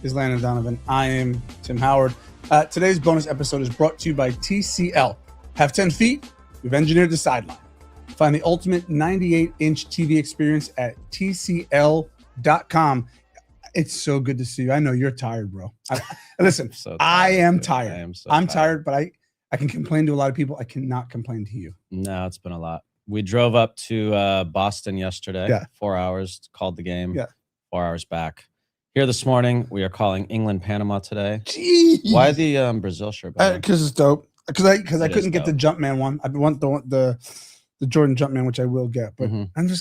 is Landon and Donovan. I am Tim Howard. Today's bonus episode is brought to you by TCL. Have 10 feet? We've engineered the sideline. Find the ultimate 98-inch TV experience at TCL.com. It's so good to see you. I know you're tired, bro. Listen, I am tired. I'm tired, but I can complain to a lot of people. I cannot complain to you. No, it's been a lot. We drove up to Boston yesterday. Yeah. 4 hours, called the game. Yeah. 4 hours back. Here this morning, we are calling England, Panama today. Jeez. Why the Brazil shirt? Because it's dope. Because I couldn't get the Jumpman one. I want the Jordan Jumpman, which I will get. But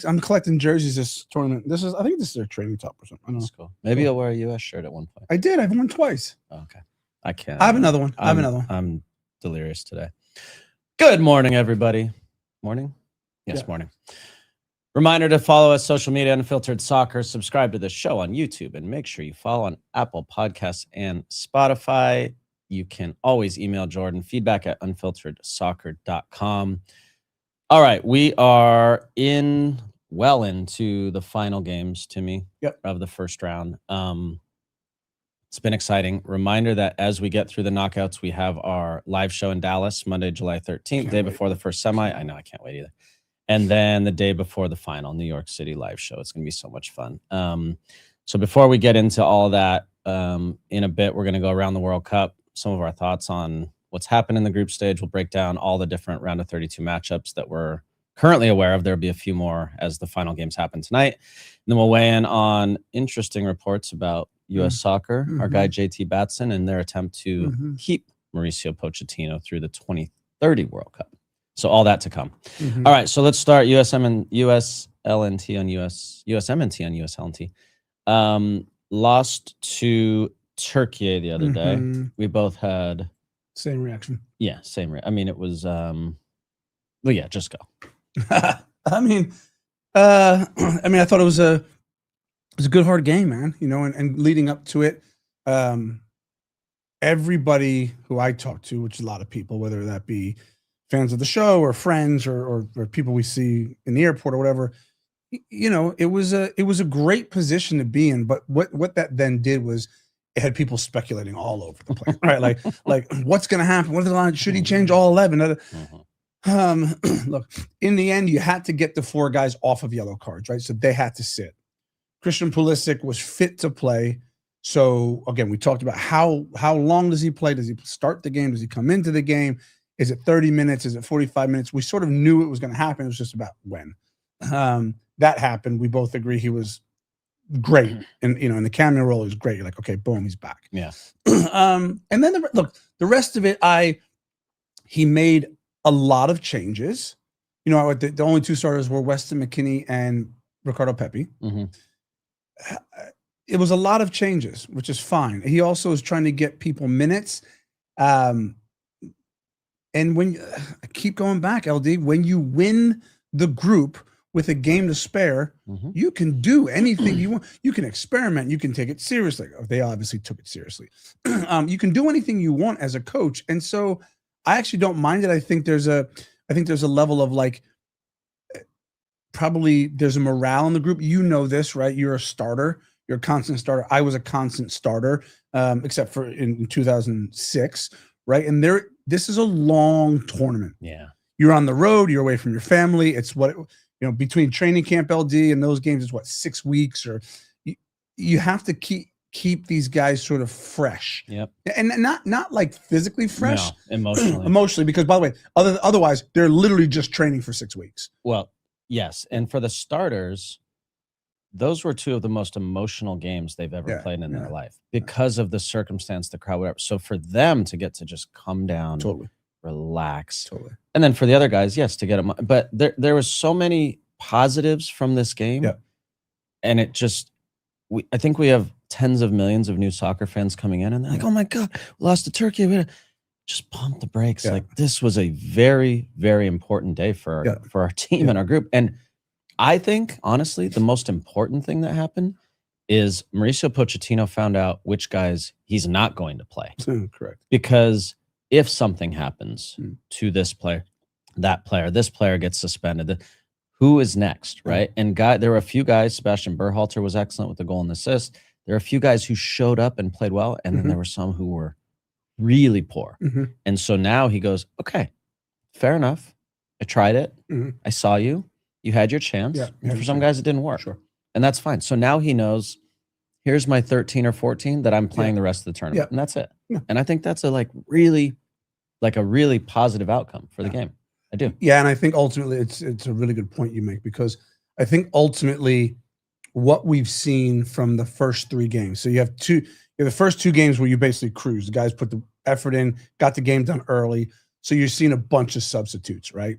I'm collecting jerseys this tournament. I think this is their training top or something. I don't know. That's cool. Maybe I'll wear a US shirt at one point. I did. I've worn twice. Oh, okay. I can't. I have another one. I'm delirious today. Good morning, everybody. Morning? Yes, yeah. Morning. Reminder to follow us social media, Unfiltered Soccer. Subscribe to the show on YouTube, and make sure you follow on Apple Podcasts and Spotify. You can always email Jordan, feedback at unfilteredsoccer.com. All right, we are well into the final games, Timmy, of the first round. It's been exciting. Reminder that as we get through the knockouts, we have our live show in Dallas, Monday, July 13th, day before the first semi. I know, I can't wait either. And then the day before the final, New York City live show. It's going to be so much fun. So before we get into all that, in a bit, we're going to go around the World Cup, some of our thoughts on what's happened in the group stage. We'll break down all the different round of 32 matchups that we're currently aware of. There'll be a few more as the final games happen tonight. And then we'll weigh in on interesting reports about U.S. soccer, our guy JT Batson, and their attempt to keep Mauricio Pochettino through the 2030 World Cup. So all that to come. All right, so let's start USMNT on USLNT. Lost to Türkiye the other day. We both had same reaction. Yeah, same. I mean, it was. Well, yeah, just go. I thought it was a good hard game, man. You know, and leading up to it, everybody who I talked to, which is a lot of people, whether that be fans of the show or friends or people we see in the airport or whatever, you know, it was a great position to be in. But what that then did was it had people speculating all over the place, right? Like what's going to happen? What are the lines? Should he change all 11? Look, in the end, you had to get the 4 guys off of yellow cards, right? So they had to sit. Christian Pulisic was fit to play. So again, we talked about how long does he play? Does he start the game? Does he come into the game? Is it 30 minutes? Is it 45 minutes? We sort of knew it was going to happen. It was just about when. That happened. We both agree he was great. And, you know, in the cameo role, he was great. You're like, okay, boom, he's back. Yeah. And then, the rest of it, he made a lot of changes. You know, the only 2 starters were Weston McKennie and Ricardo Pepi. It was a lot of changes, which is fine. He also is trying to get people minutes. And when I keep going back, LD, when you win the group with a game to spare, you can do anything you want. You can experiment. You can take it seriously. They obviously took it seriously. You can do anything you want as a coach. And so I actually don't mind it. I think there's a level of probably there's a morale in the group. You know this, right? You're a starter. You're a constant starter. I was a constant starter, except for in 2006, right? And this is a long tournament. Yeah. You're on the road. You're away from your family. It's between training camp LD and those games is 6 weeks, or you have to keep these guys sort of fresh. Yep. And not like physically fresh, no, emotionally, because by the way, otherwise they're literally just training for 6 weeks. Well, yes. And for the starters, those were 2 of the most emotional games they've ever played in their life because of the circumstance, the crowd, whatever. So for them to get to just come down, relax. And then for the other guys, yes, to get them. But there was so many positives from this game. Yeah. And it just, I think we have tens of millions of new soccer fans coming in and they're like, oh my God, we lost to Turkey. We just pump the brakes. Like this was a very, very important day for our team and our group. And I think, honestly, the most important thing that happened is Mauricio Pochettino found out which guys he's not going to play. Correct. Because if something happens to this player, that player, this player gets suspended, who is next, right? And there were a few guys, Sebastian Berhalter was excellent with the goal and assist. There are a few guys who showed up and played well, and then there were some who were really poor. And so now he goes, okay, fair enough. I tried it. I saw you. You had your chance. Yeah, and for some guys, it didn't work. Sure. And that's fine. So now he knows, here's my 13 or 14 that I'm playing the rest of the tournament. And that's it. And I think that's a really positive outcome for the game. I do. Yeah, and I think ultimately it's a really good point you make, because I think ultimately what we've seen from the first 3 games. So you have the first 2 games where you basically cruise. The guys put the effort in, got the game done early. So you're seeing a bunch of substitutes, right?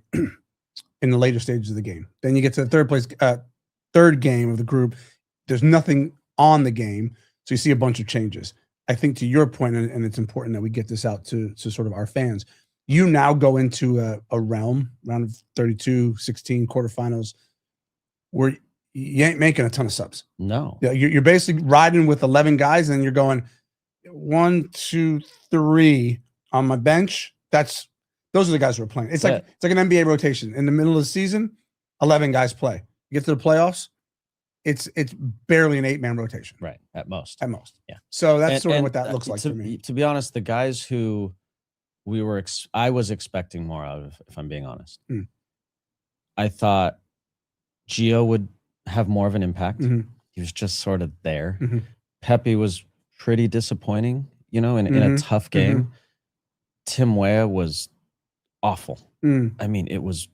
In the later stages of the game. Then you get to the third game of the group. There's nothing on the game. So you see a bunch of changes. I think to your point, and it's important that we get this out to sort of our fans, you now go into a round of 32, 16 quarterfinals where you ain't making a ton of subs. No. Yeah, you're basically riding with 11 guys, and you're going 1, 2, 3 on my bench. Those are the guys who are playing. It's like an NBA rotation. In the middle of the season, 11 guys play. You get to the playoffs, it's barely an 8-man rotation. Right. At most. Yeah. So that's sort of what that looks like for me. To be honest, the guys who I was expecting more out of, if I'm being honest. I thought Gio would have more of an impact. He was just sort of there. Pepe was pretty disappointing, in a tough game. Tim Weah was awful. I mean, it was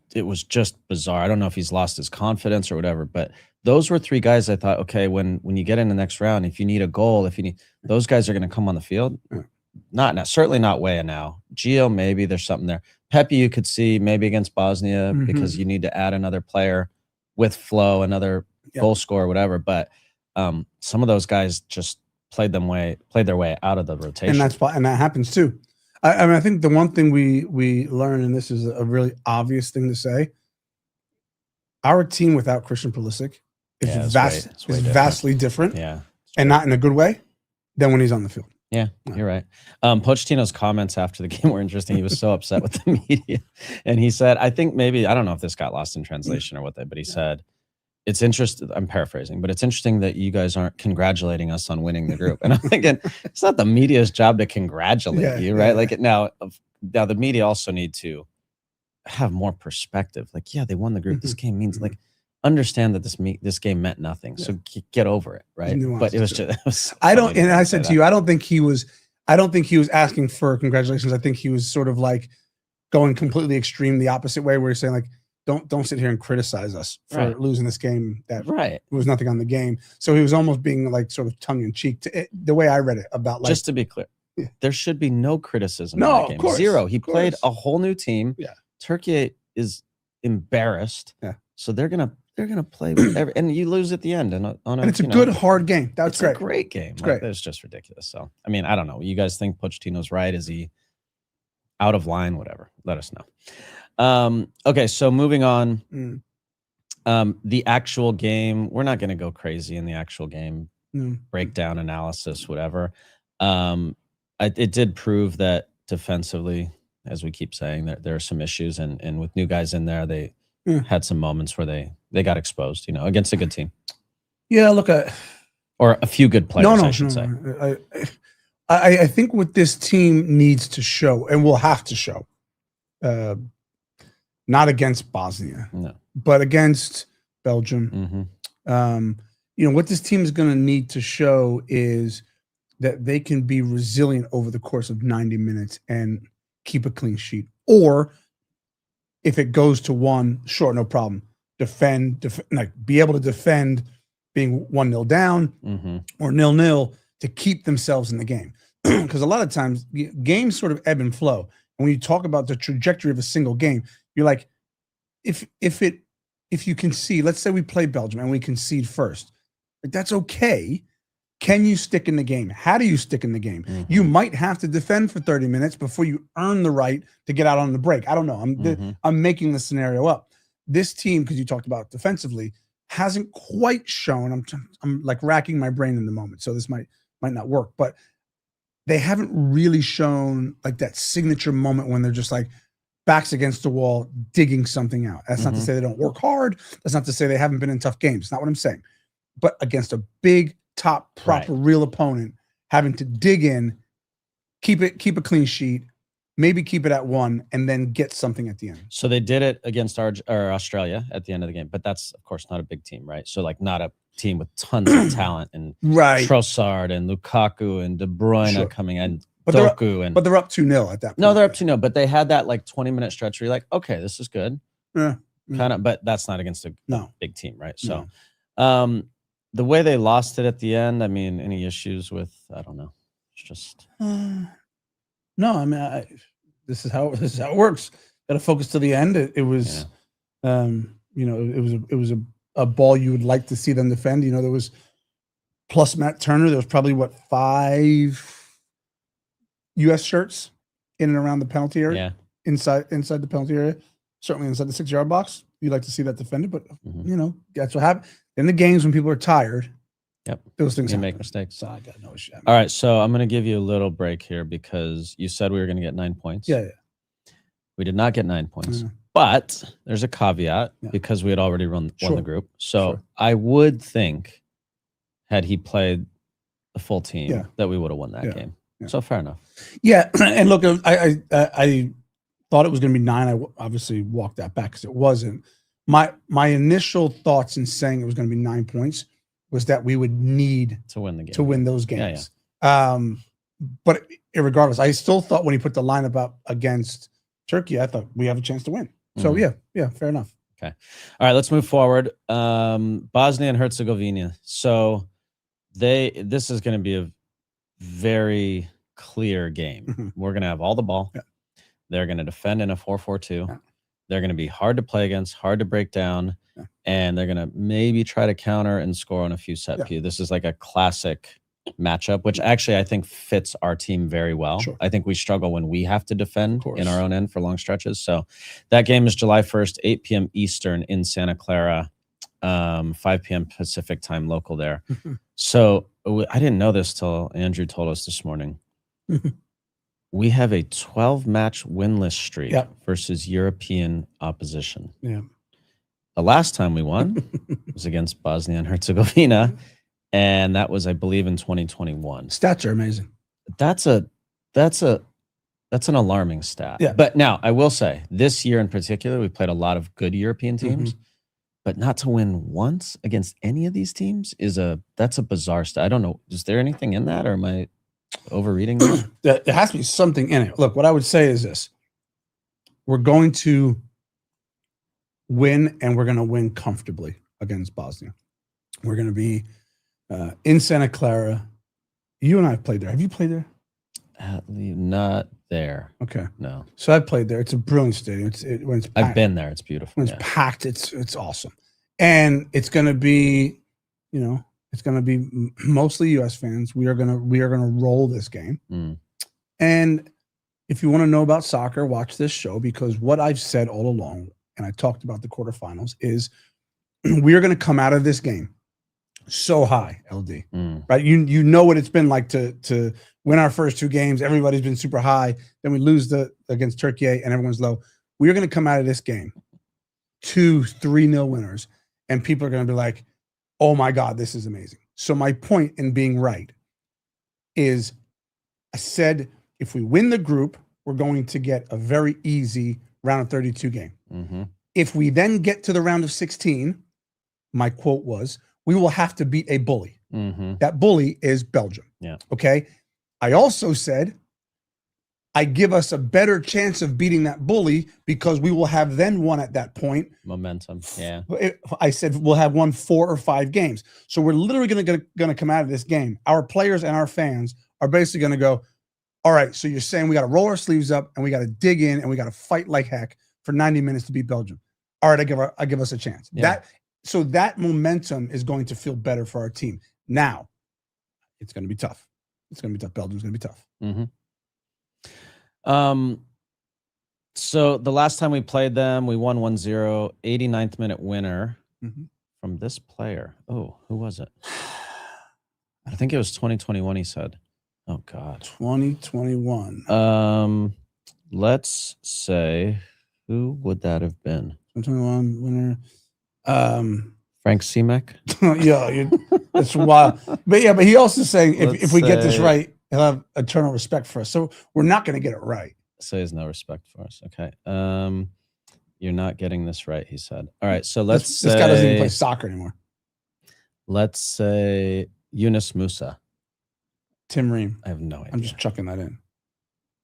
just bizarre. I don't know if he's lost his confidence or whatever, but those were 3 guys I thought, okay, when you get in the next round, if you need a goal, those guys are going to come on the field. Certainly not Weah now. Gio, maybe there's something there. Pepe, you could see maybe against Bosnia because you need to add another player with flow, another goal scorer, whatever. But some of those guys just played their way out of the rotation, and that happens too. I mean, I think the one thing we learn, and this is a really obvious thing to say, our team without Christian Pulisic is vastly different, and not in a good way, than when he's on the field. Yeah, you're right. Pochettino's comments after the game were interesting. He was so upset with the media, and he said, I think maybe, I don't know if this got lost in translation or what, but he said, it's interesting, I'm paraphrasing, but it's interesting that you guys aren't congratulating us on winning the group. And I'm thinking, it's not the media's job to congratulate you, right? Like now the media also need to have more perspective. Like, yeah, they won the group. This game means, like, understand that this game meant nothing. So get over it, right? But it was just, I said to you, I don't think he was asking for congratulations. I think he was sort of like going completely extreme the opposite way, where he's saying, like, don't sit here and criticize us for losing this game. That was nothing on the game. So he was almost being like sort of tongue in cheek to it, the way I read it, about, like, just to be clear, there should be no criticism. No, in that game. Of course, 0. He played a whole new team. Yeah. Turkey is embarrassed. Yeah. So they're gonna play with and you lose at the end. And it's a good hard game. That's great. A great game. It's great. It's just ridiculous. So I mean, I don't know. You guys think Pochettino's right? Is he out of line? Whatever. Let us know. Okay, so moving on. The actual game, we're not going to go crazy in the actual game breakdown, analysis, whatever. It did prove that defensively, as we keep saying, that there are some issues, and with new guys in there, they had some moments where they got exposed, against a good team. Yeah, look, or a few good players, I should say. I think what this team needs to show, and will have to show, not against Bosnia, but against Belgium. What this team is going to need to show is that they can be resilient over the course of 90 minutes and keep a clean sheet. Or if it goes to 1, sure, no problem. Defend, like, be able to defend being 1-0 down or 0-0 to keep themselves in the game. Because a lot of times games sort of ebb and flow. And when you talk about the trajectory of a single game, you're like, if you concede, let's say we play Belgium and we concede first, like, that's okay. Can you stick in the game? How do you stick in the game? You might have to defend for 30 minutes before you earn the right to get out on the break. I don't know. I'm making the scenario up. This team, because you talked about defensively, hasn't quite shown. I'm like racking my brain in the moment, so this might not work, but they haven't really shown like that signature moment when they're just like backs against the wall, digging something out. That's not to say they don't work hard. That's not to say they haven't been in tough games. It's not what I'm saying. But against a big, top proper real opponent having to dig in, keep a clean sheet, maybe keep it at 1, and then get something at the end. So they did it against Australia at the end of the game, but that's of course not a big team, right? So like not a team with tons of talent and Trossard and Lukaku and De Bruyne coming in, but Doku and but they're up 2-0 at that point. No, they're up 2-0, but they had that like 20-minute stretch where you're like, okay, this is good. Yeah. Kind of, but that's not against a big team, right? So No. The way they lost it at the end, I mean, any issues with, I don't know. It's just no, I mean, this is how it works. Got to focus to the end. It was it was a ball you would like to see them defend. You know, there was plus Matt Turner, there was probably 5 US shirts in and around the penalty area. Yeah. Inside the penalty area, certainly inside the 6-yard box. You'd like to see that defended, but you know, that's what happens. In the games when people are tired, those things make mistakes. So I got no issue. All right, so I'm going to give you a little break here because you said we were going to get 9 points. Yeah. We did not get 9 points, but there's a caveat because we had already won the group. So I would think, had he played the full team, that we would have won that game. Yeah. So fair enough. Yeah, and look, I thought it was going to be 9. I obviously walked that back because it wasn't. My initial thoughts in saying it was going to be 9 points was that we would need to win the game, to win those games. But regardless, I still thought when he put the lineup up against Turkey, I thought we have a chance to win. So yeah, fair enough. Okay, all right, let's move forward. Bosnia and Herzegovina. So this is going to be a very clear game. We're going to have all the ball. Yeah. They're going to defend in a 4-4-2. Yeah. They're going to be hard to play against, hard to break down, and they're going to maybe try to counter and score on a few set piece. This is like a classic matchup, which actually I think fits our team very well. Sure. I think we struggle when we have to defend in our own end for long stretches. So that game is July 1st, 8 p.m. Eastern in Santa Clara, 5 p.m. Pacific time local there. So I didn't know this till Andrew told us this morning. We have a 12-match winless streak versus European opposition. Yeah. The last time we won was against Bosnia and Herzegovina, and that was, I believe, in 2021. Stats are amazing. That's an alarming stat. Yeah. But now I will say, this year in particular, we played a lot of good European teams, but not to win once against any of these teams that's a bizarre stat. I don't know. Is there anything in that, or am I overreading this? There has to be something in it. Look, what I would say is this: we're going to win, and we're going to win comfortably against Bosnia. We're going to be in Santa Clara. You and I have played there. Have you played there? Not there. Okay. No. So I played there. It's a brilliant stadium. When it's packed, I've been there. It's beautiful. When it's packed, it's awesome. And it's going to be, it's going to be mostly U.S. fans. We are going to roll this game. And if you want to know about soccer, watch this show, because what I've said all along, and I talked about the quarterfinals, is we are going to come out of this game so high, LD. Right? You know what it's been like to win our first 2 games. Everybody's been super high. Then we lose against Turkey, and everyone's low. We are going to come out of this game 2-3-0 winners, and people are going to be like, oh my God, this is amazing. So my point in being right is, I said, if we win the group, we're going to get a very easy round of 32 game. If we then get to the round of 16, my quote was, we will have to beat a bully. That bully is Belgium. Yeah. Okay. I also said, I give us a better chance of beating that bully because we will have then won at that point. Momentum. Yeah. I said we'll have won 4 or 5 games. So we're literally going to come out of this game. Our players and our fans are basically going to go, all right, so you're saying we got to roll our sleeves up and we got to dig in and we got to fight like heck for 90 minutes to beat Belgium. All right, I give us a chance. Yeah. So that momentum is going to feel better for our team. Now, it's going to be tough. It's going to be tough. Belgium's going to be tough. So the last time we played them, we won 1-0, 89th minute winner from this player. Oh, who was it? I think it was 2021, he said. Oh, God. 2021. Let's say, who would that have been? 2021 winner. Frank Seamek? Yeah. That's wild. But yeah, but he also saying if we get this say- right, he'll have eternal respect for us. So we're not going to get it right. So he has no respect for us. Okay. You're not getting this right, he said. All right. So let's this guy doesn't even play soccer anymore. Let's say Yunus Musa. Tim Ream. I have no idea. I'm just chucking that in.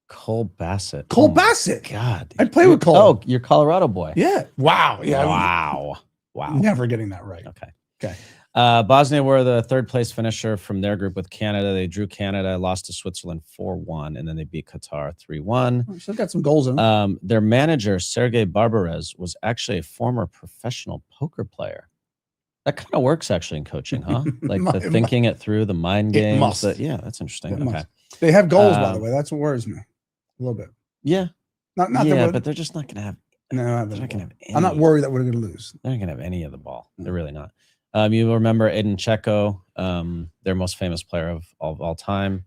Cole Bassett. Cole Oh my Bassett. God. I play with Cole. Oh, you're Colorado boy. Yeah. Wow. Yeah. Wow. Never getting that right. Okay. Okay. Bosnia were the third place finisher from their group with Canada. They drew Canada, lost to Switzerland 4-1, and then they beat Qatar 3-1. Still got some goals in them. Their manager, Sergei Barbarez, was actually a former professional poker player. That kind of works actually in coaching, huh? Like the thinking it through, the mind games. Yeah, that's interesting. Okay. They have goals, by the way. That's what worries me a little bit. Yeah. Not but they're just not going to have. No, they're not going to have any. I'm not worried that we're going to lose. They're not going to have any of the ball. They're really not. You remember Edin Dzeko, their most famous player of all time.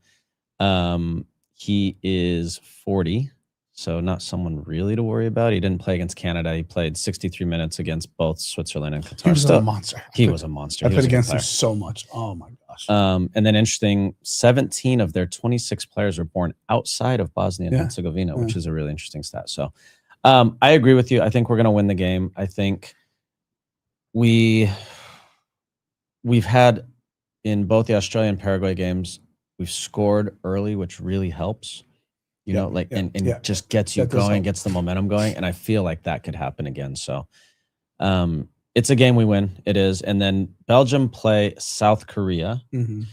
He is 40, so not someone really to worry about. He didn't play against Canada. He played 63 minutes against both Switzerland and Qatar. He was a monster. He was a monster. I played against him so much. Oh my gosh. And then interesting, 17 of their 26 players were born outside of Bosnia and Herzegovina, which is a really interesting stat. So I agree with you. I think we're going to win the game. I think we've had in both the Australia and Paraguay games, we've scored early, which really helps, and just gets you going, gets the momentum going. And I feel like that could happen again. So it's a game we win. It is. And then Belgium play South Korea. Mm-hmm.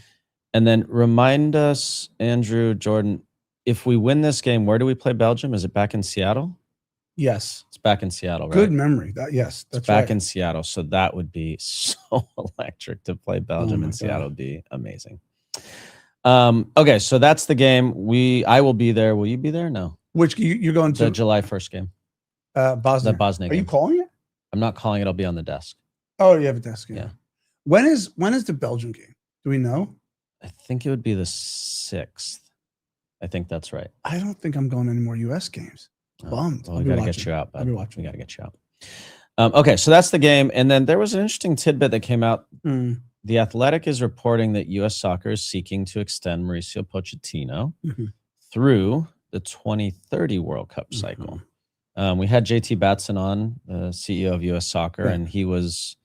And then remind us, Andrew, Jordan, if we win this game, where do we play Belgium? Is it back in Seattle? Yes. It's back in Seattle, right? Good memory. That's back in Seattle. So that would be so electric to play Belgium in Seattle. Would be amazing. Okay, so that's the game. I will be there. Will you be there? No. Which you're going to? The July 1st game. Bosnia. The Bosnia Are game. you calling it? I'm not calling it. I'll be on the desk. Oh, you have a desk. Yeah. When is the Belgium game? Do we know? I think it would be the 6th. I think that's right. I don't think I'm going to any more U.S. games. Bummed. Well, we got to get you out. I'll be watching. We got to get you out. Okay, so that's the game. And then there was an interesting tidbit that came out. The Athletic is reporting that U.S. Soccer is seeking to extend Mauricio Pochettino through the 2030 World Cup cycle. We had JT Batson on, the CEO of U.S. Soccer, and he was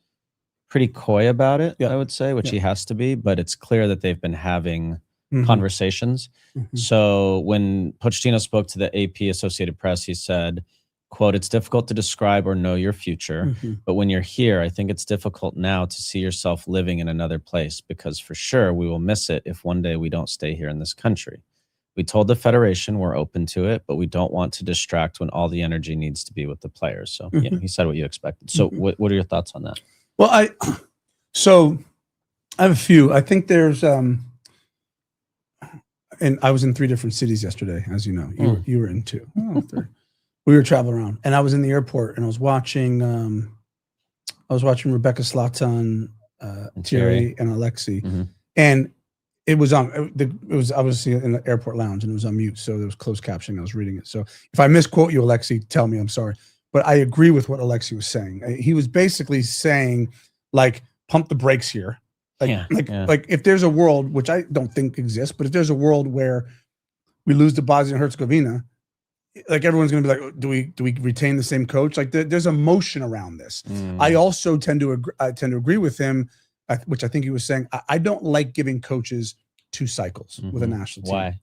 pretty coy about it, I would say, which he has to be. But it's clear that they've been having conversations. So when Pochettino spoke to the AP Associated Press, he said, quote, "It's difficult to describe or know your future, but when you're here, I think it's difficult now to see yourself living in another place because for sure we will miss it if one day we don't stay here in this country. We told the federation we're open to it, but we don't want to distract when all the energy needs to be with the players." So he said what you expected. So what are your thoughts on that? Well, I have a few. I think there's and I was in 3 different cities yesterday, as you know. You were in 2. We were traveling around, and I was in the airport, and I was watching Rebecca Zlatan, Thierry, and Alexi, and it was on. It was obviously in the airport lounge, and it was on mute, so there was closed captioning. I was reading it. So if I misquote you, Alexi, tell me. I'm sorry, but I agree with what Alexi was saying. He was basically saying, like, pump the brakes here. Like if there's a world, which I don't think exists, but if there's a world where we lose to Bosnia and Herzegovina, like everyone's going to be like, do we retain the same coach? Like there's emotion around this. I also tend to agree with him, which I think he was saying. I don't like giving coaches 2 cycles with a national team. Why?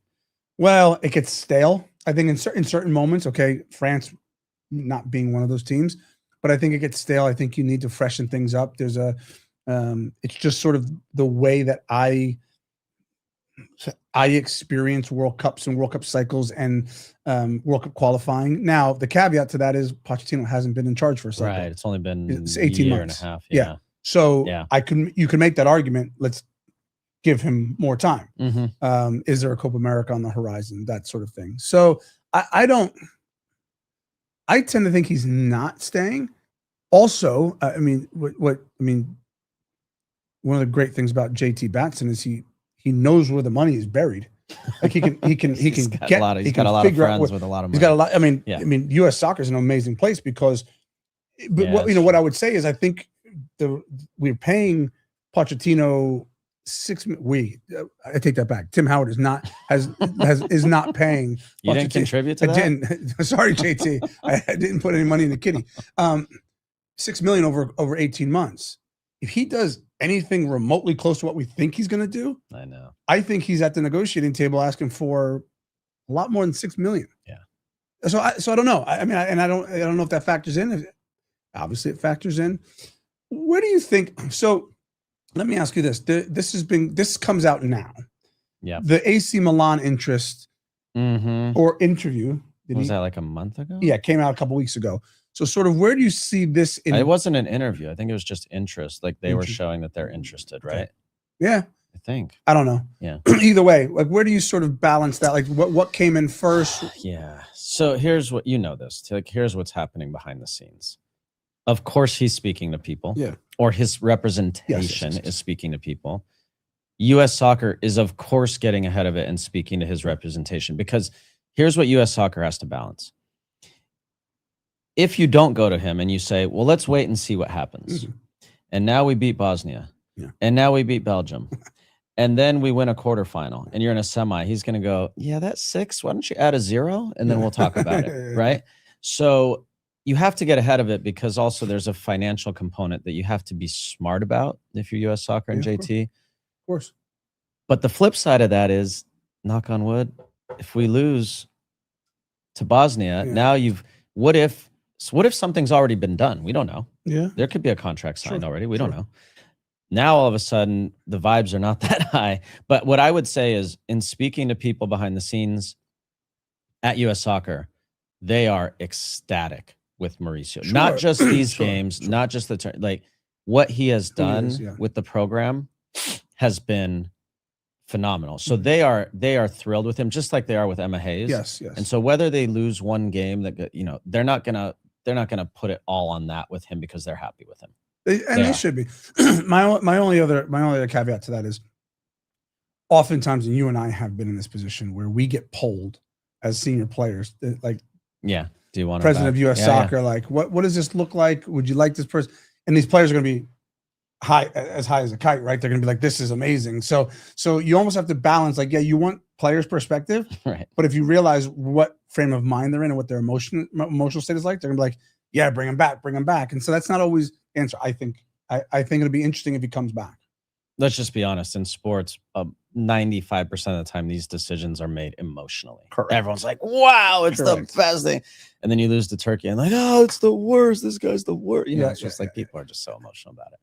Well, it gets stale. I think in certain moments, okay, France not being one of those teams, but I think it gets stale. I think you need to freshen things up. There's it's just sort of the way that I experience World Cups and World Cup cycles and World Cup qualifying. Now, the caveat to that is Pochettino hasn't been in charge for a cycle. Right. It's only been 18 year months and a half. Yeah. So you can make that argument. Let's give him more time. Is there a Copa America on the horizon? That sort of thing. So I tend to think he's not staying. Also, one of the great things about JT Batson is he knows where the money is buried. Like he can he's got a lot of friends with a lot of money. He's got a lot. I mean, U.S. soccer is an amazing place because, what I would say is I think we're paying Pochettino I take that back. Tim Howard is not paying. You didn't contribute to that? I didn't. Sorry, JT. I didn't put any money in the kitty. $6 million over 18 months. If he does anything remotely close to what we think he's going to do, I know. I think he's at the negotiating table asking for a lot more than $6 million. Yeah. So I don't know. I don't know if that factors in. Obviously, it factors in. Where do you think? So let me ask you this. This comes out now. Yeah. The AC Milan interest or interview. Was that like a month ago? Yeah, it came out a couple weeks ago. So sort of where do you see this? It wasn't an interview. I think it was just interest. Like they were showing that they're interested, right? Yeah. I think. I don't know. Yeah. Either way, like where do you sort of balance that? Like what came in first? Yeah. So here's what, here's what's happening behind the scenes. Of course, he's speaking to people. Yeah. Or his representation is speaking to people. U.S. Soccer is, of course, getting ahead of it and speaking to his representation, because here's what U.S. Soccer has to balance. If you don't go to him and you say, well, let's wait and see what happens. And now we beat Bosnia. Yeah. And now we beat Belgium. And then we win a quarterfinal and you're in a semi. He's going to go, yeah, that's 6. Why don't you add a 0? And then we'll talk about it. Right. So you have to get ahead of it, because also there's a financial component that you have to be smart about if you're U.S. Soccer and JT. Of course. But the flip side of that is, knock on wood, if we lose to Bosnia, now what if something's already been done? We don't know. Yeah. There could be a contract signed already. We don't know. Now, all of a sudden, the vibes are not that high. But what I would say is, in speaking to people behind the scenes at U.S. Soccer, they are ecstatic with Mauricio. Not just these games, not just like what he has done with the program has been phenomenal. So they are thrilled with him, just like they are with Emma Hayes. Yes. And so whether they lose one game, that they're not gonna put it all on that with him, because they're happy with him. They should be. my only other caveat to that is, oftentimes, and you and I have been in this position where we get polled as senior players, like, do you want president of U.S. Soccer, like, what does this look like? Would you like this person? And these players are going to be high as a kite, right? They're going to be like, this is amazing. So you almost have to balance, like, you want players' perspective, right? But if you realize what frame of mind they're in and what their emotional state is like, they're going to be like, yeah, bring him back. And so that's not always the answer. I think it'll be interesting if he comes back. Let's just be honest. In sports, 95% of the time, these decisions are made emotionally. Correct. Everyone's like, wow, it's the best thing. And then you lose to Turkey and like, oh, it's the worst. This guy's the worst. It's just like people are just so emotional about it.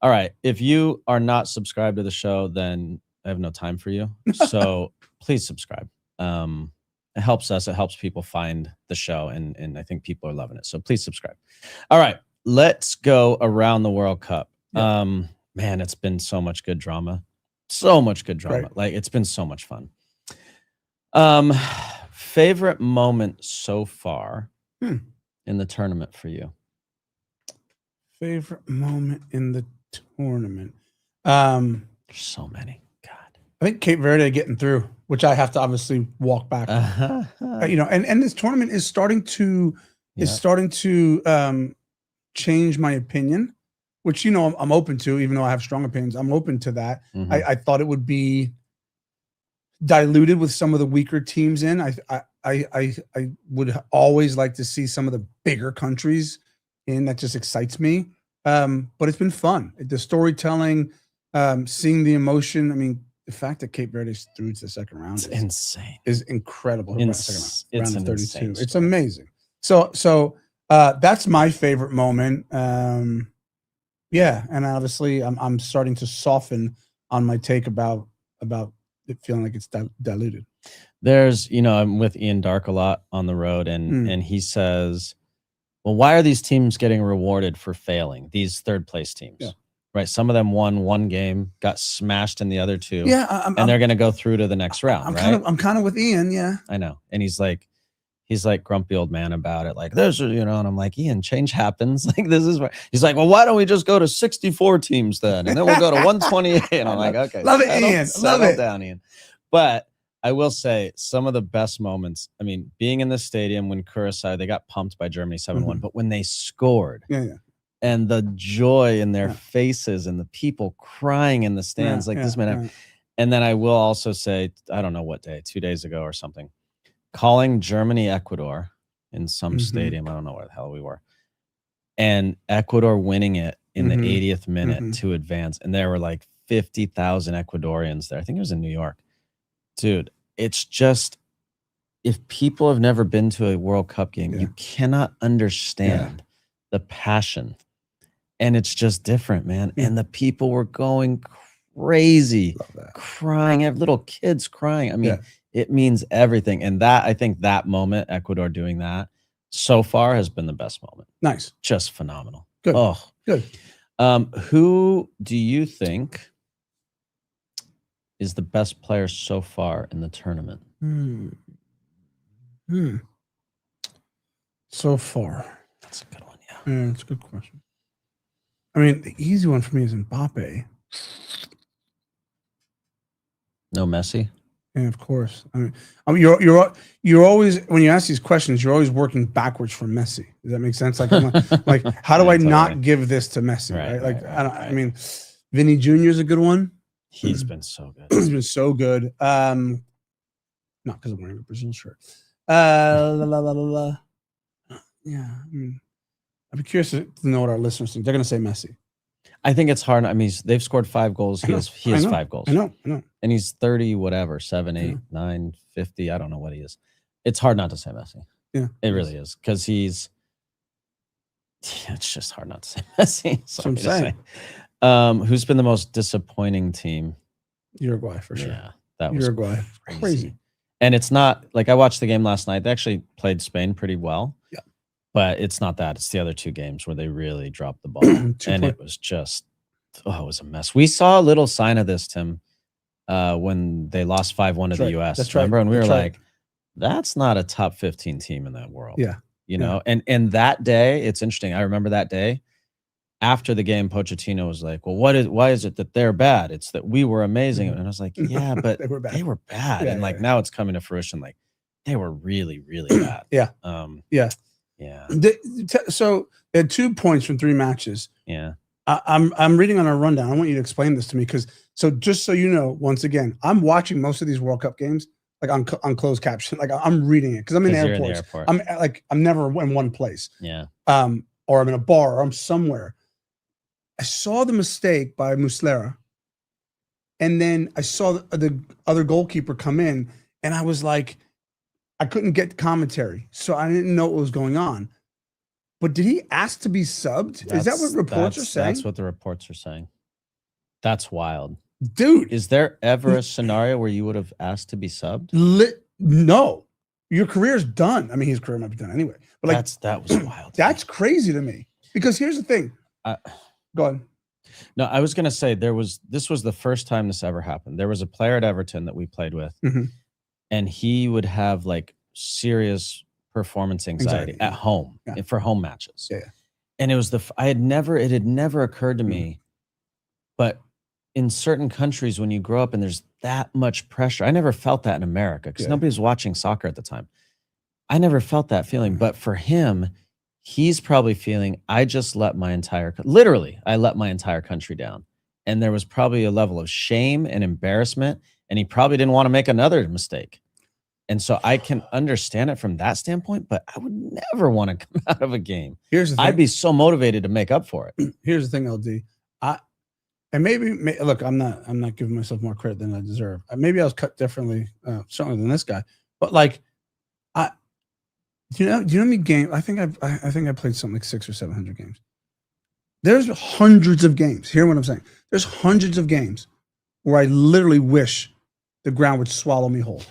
All right. If you are not subscribed to the show, then I have no time for you. So please subscribe. It helps us. It helps people find the show. And I think people are loving it. So please subscribe. All right. Let's go around the World Cup. Yeah. Man, it's been so much good drama. So much good drama. Right. Like, it's been so much fun. Favorite moment so far in the tournament for you? Favorite moment in the tournament? There's so many. God. I think Cape Verde getting through, which I have to obviously walk back. And this tournament is starting to change my opinion, which, I'm open to, even though I have strong opinions. I'm open to that. I thought it would be diluted with some of the weaker teams in. I would always like to see some of the bigger countries in. That just excites me. But it's been fun. The storytelling, seeing the emotion. I mean, the fact that Cape Verde is through to the second round is insane. Is incredible. Round of 32. It's amazing. So that's my favorite moment. And obviously I'm starting to soften on my take about it feeling like it's diluted. There's, I'm with Ian Dark a lot on the road, and he says, well, why are these teams getting rewarded for failing? These third place teams, right? Some of them won one game, got smashed in the other two, and they're going to go through to the next round, right? I'm kind of with Ian, yeah. I know, and he's like grumpy old man about it. Like, there's, and I'm like, Ian, change happens. Like, this is where he's like, well, why don't we just go to 64 teams then? And then we'll go to 128. And I'm like, okay. Love it, Ian. Love it. Down, Ian. But I will say some of the best moments, I mean, being in the stadium when Curacao, they got pumped by Germany 7-1, but when they scored, and the joy in their faces and the people crying in the stands this man. And then I will also say, I don't know what day, 2 days ago or something, calling Germany, Ecuador in some stadium. I don't know where the hell we were. And Ecuador winning it in the 80th minute to advance. And there were like 50,000 Ecuadorians there. I think it was in New York. Dude, it's just, if people have never been to a World Cup game, you cannot understand the passion. And it's just different, man. And the people were going crazy, crying, little kids crying. I mean, it means everything. And that, I think that moment, Ecuador doing that so far has been the best moment. Nice. Just phenomenal. Good. Oh, good. Who do you think is the best player so far in the tournament? So far. That's a good one, yeah. That's a good question. I mean, the easy one for me is Mbappé. No Messi? Yeah, of course. I mean you're always, when you ask these questions, you're always working backwards from Messi. Does that make sense? Like, like how do I not give this to Messi? Right? Like, I mean, Vinny Jr. is a good one. He's been so good. He's been so good. Not because I'm wearing a Brazil shirt. Yeah, I mean, I'd be curious to know what our listeners think. They're going to say Messi. I think it's hard. I mean, they've scored 5 goals. He has 5 goals. I know. And he's 30, whatever, 7, 8, 9, 50. I don't know what he is. It's hard not to say Messi. Yeah. It really is. Because it's just hard not to say Messi. That's what I'm saying. Who's been the most disappointing team? Uruguay, for sure. Yeah, that was Uruguay. Crazy. And it's not, like, I watched the game last night. They actually played Spain pretty well. Yeah. But it's not that. It's the other 2 games where they really dropped the ball. It was just, it was a mess. We saw a little sign of this, Tim, when they lost 5-1 to the U.S. That's Remember? Right. And we were like, that's not a top 15 team in that world. Yeah. You know? And that day, it's interesting. I remember that day. After the game, Pochettino was like, well, why is it that they're bad? It's that we were amazing. And I was like, yeah, but they were bad. Yeah, and like now it's coming to fruition. Like they were really, really bad. Yeah. Yeah. So they had 2 points from 3 matches. Yeah. I'm reading on our rundown. I want you to explain this to me, because just so you know, once again, I'm watching most of these World Cup games like on closed caption. Like I'm reading it because I'm in airports. I'm never in one place. Yeah. Or I'm in a bar or I'm somewhere. I saw the mistake by Muslera, and then I saw the other goalkeeper come in, and I was like, I couldn't get commentary, so I didn't know what was going on. But did he ask to be subbed? Is that what reports are saying? That's what the reports are saying. That's wild. Dude. Is there ever a scenario where you would have asked to be subbed? No. Your career's done. I mean, his career might be done anyway. But like, that was wild. That's crazy to me. Because here's the thing. Go ahead. No, I was going to say this was the first time this ever happened. There was a player at Everton that we played with, and he would have like serious performance anxiety at home for home matches. Yeah. And it was it had never occurred to me, but in certain countries, when you grow up and there's that much pressure, I never felt that in America because nobody was watching soccer at the time. I never felt that feeling, but for him, he's probably feeling, I let my entire country down. And there was probably a level of shame and embarrassment, and he probably didn't want to make another mistake. And so I can understand it from that standpoint, but I would never want to come out of a game. Here's the thing. I'd be so motivated to make up for it. Here's the thing, LD. Look, I'm not giving myself more credit than I deserve. Maybe I was cut differently, certainly than this guy. But like, do you know how many games? I think I played something like 600 or 700 games. There's hundreds of games. Hear what I'm saying? There's hundreds of games where I literally wish the ground would swallow me whole.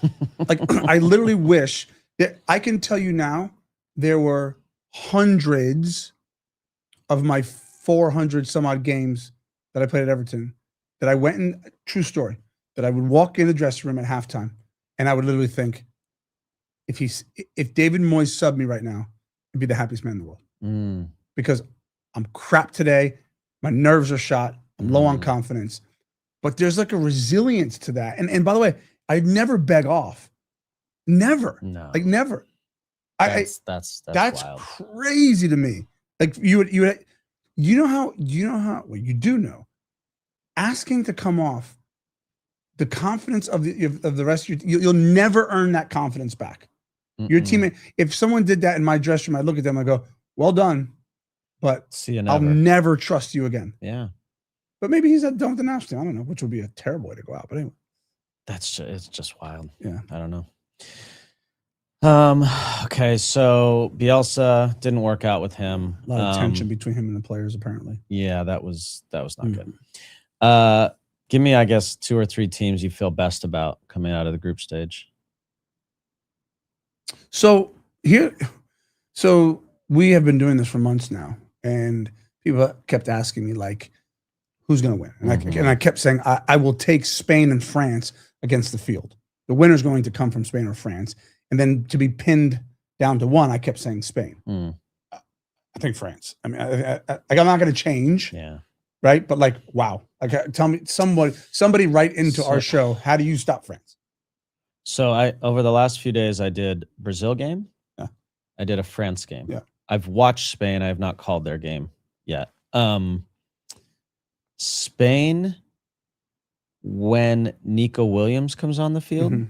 Like I literally wish that I can tell you now, there were hundreds of my 400 some odd games that I played at Everton that I went in, true story, that I would walk in the dressing room at halftime and I would literally think, if David Moyes subbed me right now, I'd be the happiest man in the world. Because I'm crap today. My nerves are shot. I'm low on confidence. But there's like a resilience to that. And by the way, I'd never beg off. Never. No. Like never. That's wild. Crazy to me. Like you would You know how well, you do know. Asking to come off, the confidence of the rest of you'll never earn that confidence back. Your teammate, if someone did that in my dressing room, I look at them, I go, well done, but see you I'll never trust you again. Yeah. But maybe he's done with the national team. I don't know, which would be a terrible way to go out. But anyway. It's just wild. Yeah. I don't know. Okay, so Bielsa didn't work out with him. A lot of tension between him and the players, apparently. Yeah, that was not good. Give me, I guess, 2 or 3 teams you feel best about coming out of the group stage. So we have been doing this for months now, and people kept asking me, like, who's going to win? And I kept saying, I will take Spain and France against the field. The winner's going to come from Spain or France. And then to be pinned down to one, I kept saying Spain. I think France. I mean, I'm not going to change. Yeah. Right. But like, wow. Like, tell me, somebody write into our show. How do you stop France? So over the last few days, I did Brazil game. Yeah. I did a France game. Yeah. I've watched Spain. I have not called their game yet. Spain, when Nico Williams comes on the field,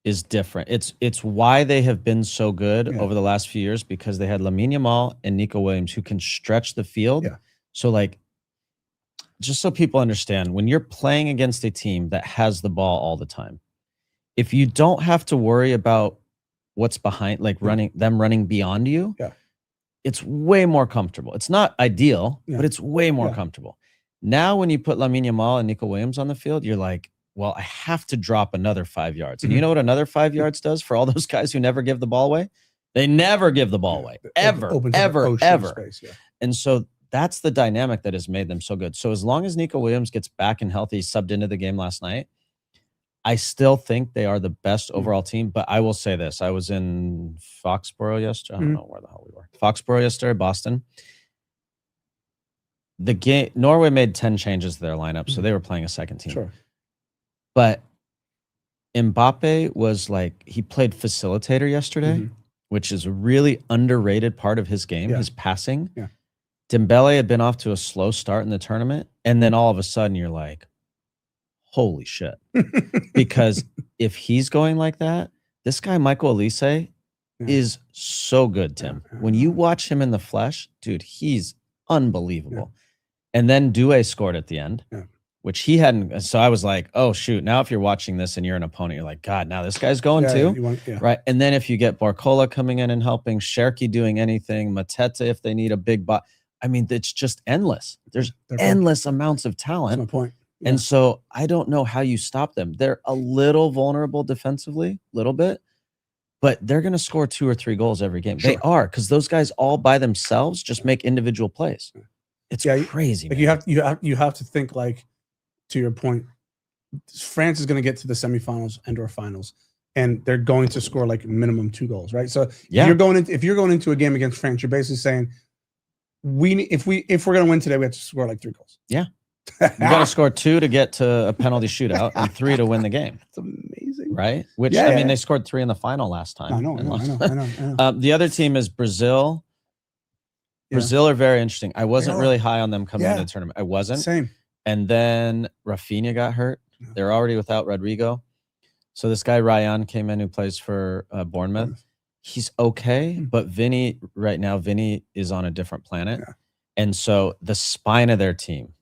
is different. It's why they have been so good over the last few years, because they had Lamine Yamal and Nico Williams who can stretch the field. Yeah. So, like, just so people understand, when you're playing against a team that has the ball all the time, if you don't have to worry about what's behind, like running beyond you, it's way more comfortable. It's not ideal, but it's way more comfortable. Now, when you put Lamine Yamal and Nico Williams on the field, you're like, well, I have to drop another 5 yards. And you know what another 5 yards does for all those guys who never give the ball away? They never give the ball away. Ever. Space, And so that's the dynamic that has made them so good. So as long as Nico Williams gets back and healthy, subbed into the game last night, I still think they are the best overall team. But I will say this. I was in Foxborough yesterday. I don't know where the hell we were. Foxborough yesterday, Boston. The game, Norway made 10 changes to their lineup, so they were playing a second team. Sure. But Mbappé was like, he played facilitator yesterday, which is a really underrated part of his game, his passing. Yeah. Dembele had been off to a slow start in the tournament, and then all of a sudden you're like, holy shit. Because if he's going like that, this guy, Michael Olise, is so good, Tim. When you watch him in the flesh, dude, he's unbelievable. And then Doué scored at the end, which he hadn't. So I was like, oh, shoot. Now, if you're watching this and you're an opponent, you're like, God, now this guy's going too. Right. And then if you get Barcola coming in and helping, Cherki doing anything, Mateta, if they need a big bot. I mean, it's just endless. There's endless amounts of talent. That's my point. And so I don't know how you stop them. They're a little vulnerable defensively, a little bit, but they're going to score 2 or 3 goals every game. They are, because those guys all by themselves just make individual plays. It's crazy. Like you have to think, like, to your point, France is going to get to the semifinals and or finals, and they're going to score like minimum 2 goals, right? So if you're going into a game against France, you're basically saying if we're going to win today, we have to score like 3 goals. Yeah. You got to score 2 to get to a penalty shootout and 3 to win the game. It's amazing, right? Which I mean, they scored 3 in the final last time. I know. The other team is Brazil. Brazil are very interesting. I wasn't really high on them coming into the tournament. I wasn't. Same. And then Rafinha got hurt. They're already without Rodrigo. So this guy Ryan came in, who plays for Bournemouth. He's okay, but Vinny is on a different planet. And so the spine of their team,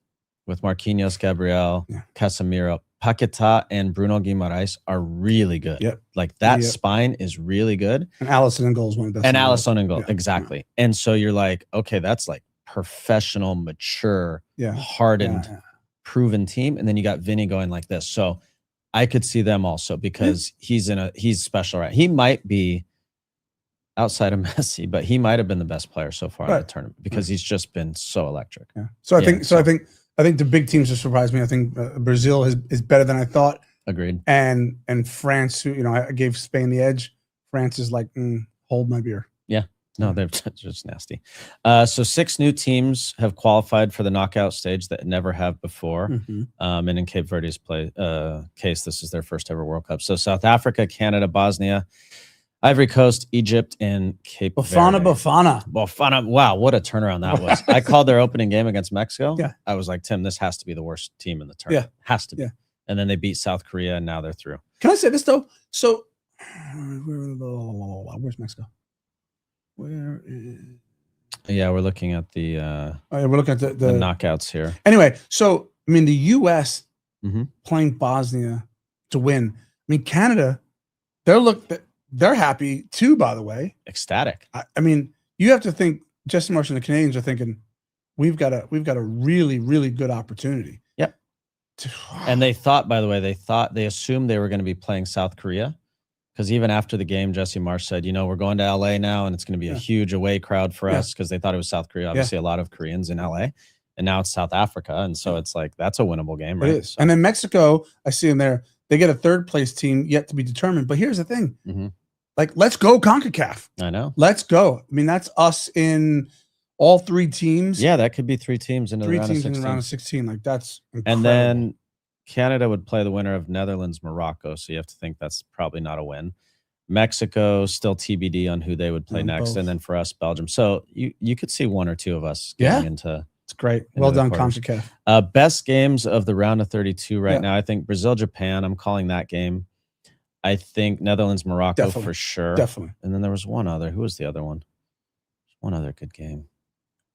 with Marquinhos, Gabriel, Casemiro, Paquetá, and Bruno Guimaraes are really good. Like that spine is really good. And Alisson in goals, one of the best. And Alisson in goal, exactly. And so you're like, okay, that's like professional, mature, hardened, proven team. And then you got Vinny going like this. So I could see them also, because he's special, right? He might be, outside of Messi, but he might have been the best player so far in the tournament, because he's just been so electric. So I think the big teams have surprised me. I think Brazil is better than I thought. Agreed. And France, who, I gave Spain the edge. France is like, hold my beer. Yeah. No, they're just nasty. So 6 new teams have qualified for the knockout stage that never have before. And in Cape Verde's case, this is their first ever World Cup. So South Africa, Canada, Bosnia, Ivory Coast, Egypt, and Cape Verde. Bafana. Wow, what a turnaround that was. I called their opening game against Mexico. Yeah. I was like, Tim, this has to be the worst team in the tournament. Yeah. Has to be. Yeah. And then they beat South Korea, and now they're through. Can I say this, though? So, where's Mexico? Where is... Yeah, we're looking at the we're looking at the knockouts here. Anyway, so, I mean, the U.S. playing Bosnia to win. I mean, Canada, they're happy too, by the way. Ecstatic. I mean, you have to think Jesse Marsh and the Canadians are thinking, we've got a really, really good opportunity. Yep. And they thought, by the way, they assumed they were going to be playing South Korea. Because even after the game, Jesse Marsh said, we're going to LA now, and it's going to be a huge away crowd for us, because they thought it was South Korea. Obviously, a lot of Koreans in LA. And now it's South Africa. And so it's like, that's a winnable game, right? It is. So. And then Mexico, I see in there, they get a third place team yet to be determined. But here's the thing. Like, let's go CONCACAF. I know. Let's go. I mean, that's us in all 3 teams. Yeah, that could be 3 teams in the round of 16. 3 teams in the round of 16. Like, that's incredible. And then Canada would play the winner of Netherlands, Morocco. So you have to think that's probably not a win. Mexico, still TBD on who they would play next. Both. And then for us, Belgium. So you could see 1 or 2 of us getting into. It's great. Well done, CONCACAF. Best games of the round of 32 right now. I think Brazil, Japan. I'm calling that game. I think Netherlands, Morocco for sure. Definitely. And then there was one other. Who was the other one? One other good game.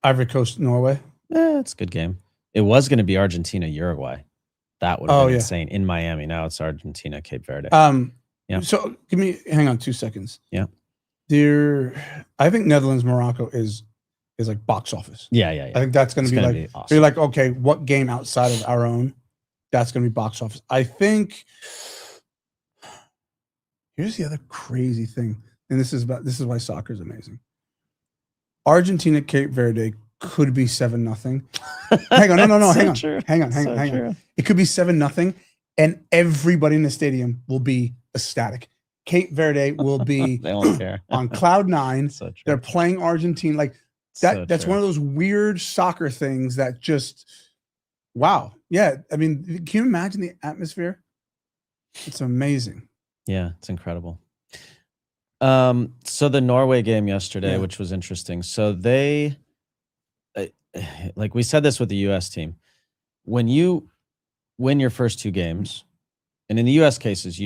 Ivory Coast, Norway. It's a good game. It was going to be Argentina, Uruguay. That would have been insane in Miami. Now it's Argentina, Cape Verde. So hang on 2 seconds. Yeah. I think Netherlands, Morocco is like box office. Yeah. I think that's going to be like, be awesome. You're like, okay, what game outside of our own? That's going to be box office. I think. Here's the other crazy thing, and this is why soccer is amazing. Argentina, Cape Verde could be 7-0. Hang on, no, hang on. It could be 7-0, and everybody in the stadium will be ecstatic. Cape Verde will be they won't care. on cloud 9. So they're playing Argentina like that. So that's one of those weird soccer things that just wow. Yeah, I mean, can you imagine the atmosphere? It's amazing. Yeah, it's incredible. So the Norway game yesterday, which was interesting. So they, like we said this with the U.S. team, when you win your first 2 games, and in the U.S. case,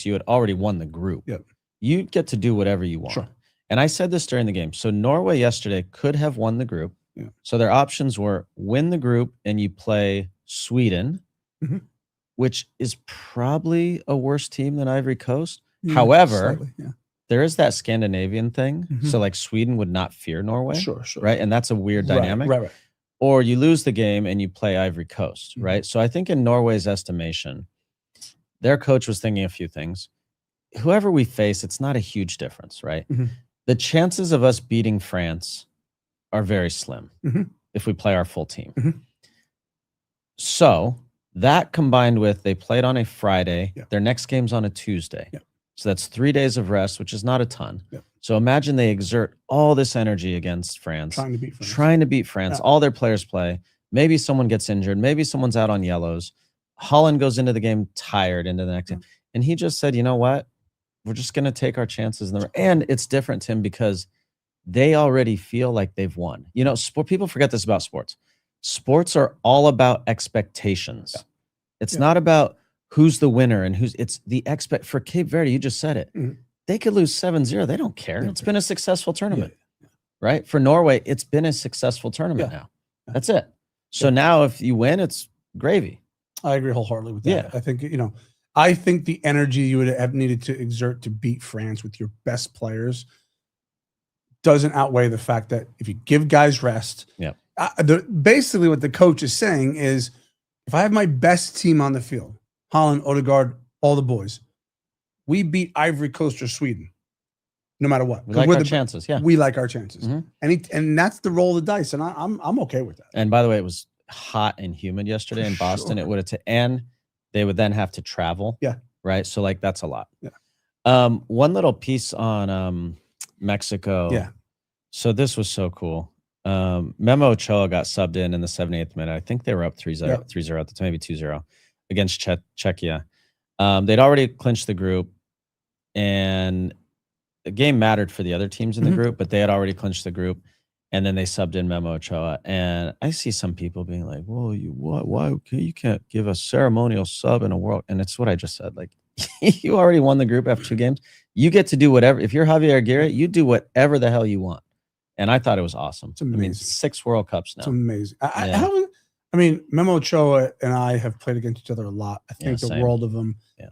you had already won the group. Yep. You get to do whatever you want. Sure. And I said this during the game. So Norway yesterday could have won the group. Yeah. So their options were win the group and you play Sweden, which is probably a worse team than Ivory Coast. However, there is that Scandinavian thing. So like Sweden would not fear Norway. Sure. Right. And that's a weird dynamic. Right. Or you lose the game and you play Ivory Coast. Right. So I think in Norway's estimation, their coach was thinking a few things. Whoever we face, it's not a huge difference. Right. The chances of us beating France are very slim if we play our full team. So that combined with they played on a Friday, their next game's on a Tuesday. So that's 3 days of rest, which is not a ton. So imagine they exert all this energy against France, trying to beat France. All their players play. Maybe someone gets injured. Maybe someone's out on yellows. Holland goes into the game tired into the next game. And he just said, you know what? We're just going to take our chances. And it's different, Tim, because they already feel like they've won. People forget this about sports. Sports are all about expectations. It's not about who's the winner and it's the for Cape Verde, you just said it. They could lose 7-0. They don't care. It's been a successful tournament, right? For Norway, it's been a successful tournament now. That's it. So now if you win, it's gravy. I agree wholeheartedly with that. I think, I think the energy you would have needed to exert to beat France with your best players doesn't outweigh the fact that if you give guys rest, basically what the coach is saying is, if I have my best team on the field, Holland, Odegaard, all the boys, we beat Ivory Coast or Sweden, no matter what. We like our chances. Yeah, we like our chances, and that's the roll of the dice, and I'm okay with that. And by the way, it was hot and humid yesterday in Boston. It would have and they would then have to travel. Right. So like that's a lot. One little piece on Mexico. So this was so cool. Memo Ochoa got subbed in the 78th minute. I think they were up 3-0 at the time, maybe 2-0 against Czechia. They'd already clinched the group, and the game mattered for the other teams in the Mhm. group, but they had already clinched the group, and then they subbed in Memo Ochoa. And I see some people being like, "Well, why you can't give a ceremonial sub in a world?" And it's what I just said. Like, you already won the group after 2 games. You get to do whatever. If you're Javier Aguirre, you do whatever the hell you want. And I thought it was awesome. It's amazing. I mean, 6 World Cups It's now. amazing. Yeah. I mean, Memo Ochoa and I have played against each other a lot. I think the same. world of him. Yeah.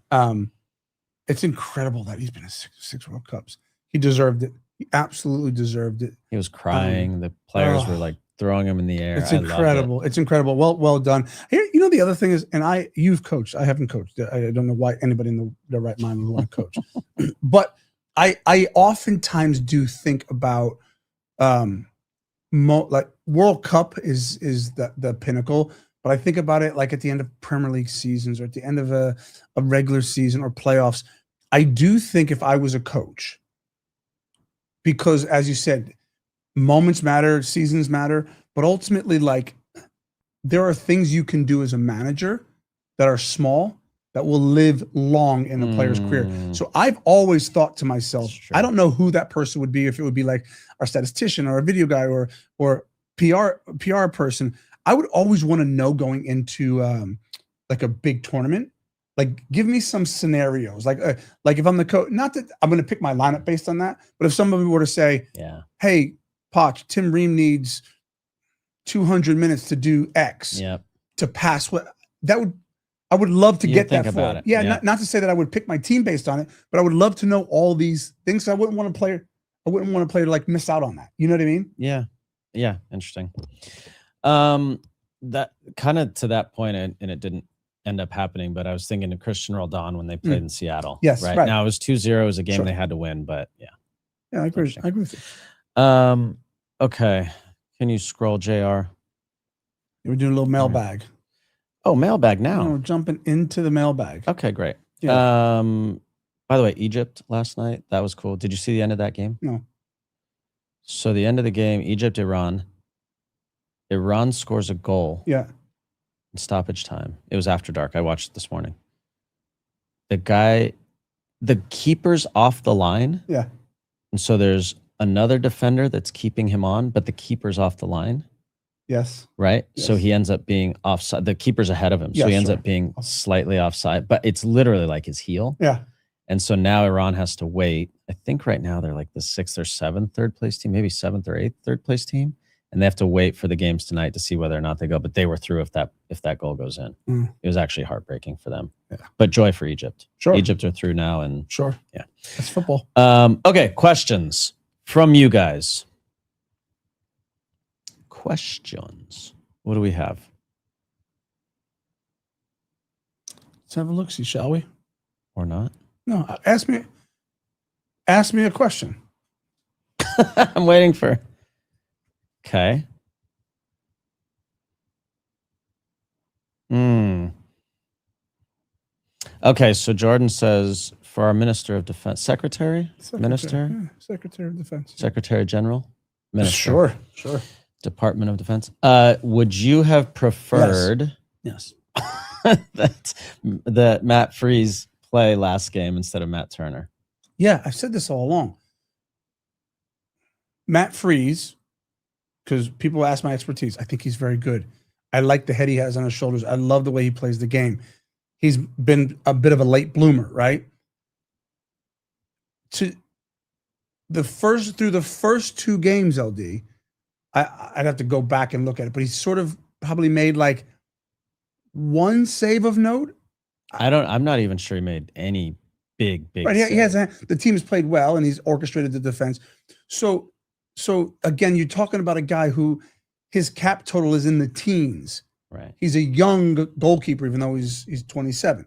It's incredible that he's been in six World Cups. He deserved it. He absolutely deserved it. He was crying. The players were like throwing him in the air. It's incredible. It's incredible. Well done. Here, you know, the other thing is, and you've coached. I haven't coached. I don't know why anybody in their right mind would want to coach. But I oftentimes do think about like World Cup is the pinnacle. But I think about it like at the end of Premier League seasons or at the end of a regular season or playoffs. I do think if I was a coach, because as you said, moments matter, seasons matter, but ultimately, like, there are things you can do as a manager that are small that will live long in a player's career. So I've always thought to myself, I don't know who that person would be, if it would be like our statistician or a video guy or PR person. I would always want to know going into like a big tournament, like give me some scenarios. Like if I'm the coach, not that I'm going to pick my lineup based on that, but if somebody were to say, hey, Poch, Tim Ream needs 200 minutes to do X to pass I would love to get that for it. Yeah, not to say that I would pick my team based on it, but I would love to know all these things. I wouldn't want a player to like miss out on that. You know what I mean? Yeah. Yeah. Interesting. That kind of to that point, and it didn't end up happening, but I was thinking of Cristiano Ronaldo when they played in Seattle. Yes. Right. Now it was 2-0. It was a game they had to win, but yeah. Yeah, I agree with you. Okay. Can you scroll, JR? We're doing a little mailbag. Oh, mailbag now. No, we're jumping into the mailbag. Okay, great. Yeah. By the way, Egypt last night, that was cool. Did you see the end of that game? No. So the end of the game, Egypt-Iran. Iran scores a goal. Yeah. In stoppage time. It was after dark. I watched it this morning. The keeper's off the line. Yeah. And so there's another defender that's keeping him on, but the keeper's off the line. Yes. Right. Yes. So he ends up being offside. The keeper's ahead of him. So he ends up being slightly offside, but it's literally like his heel. Yeah. And so now Iran has to wait. I think right now they're like the 6th or 7th third place team, maybe 7th or 8th third place team. And they have to wait for the games tonight to see whether or not they go. But they were through if that goal goes in. It was actually heartbreaking for them. Yeah. But joy for Egypt. Sure. Egypt are through now. And yeah. That's football. Okay. Questions from you guys. Questions. What do we have? Let's have a look-see, shall we? Or not? No, ask me a question. I'm waiting for. Okay. Okay, so Jordan says for our Minister of Defense, Secretary of Defense, Secretary General, Minister. Sure. Department of Defense. Would you have preferred yes. that Matt Freese play last game instead of Matt Turner? Yeah, I've said this all along. Matt Freese, because people ask my expertise, I think he's very good. I like the head he has on his shoulders. I love the way he plays the game. He's been a bit of a late bloomer, right? Through the first 2 games, LD, I'd have to go back and look at it, but he's sort of probably made like 1 save of note. I'm not even sure he made any big. Right, he has. The team has played well, and he's orchestrated the defense. So again, you're talking about a guy who his cap total is in the teens. Right. He's a young goalkeeper, even though he's 27.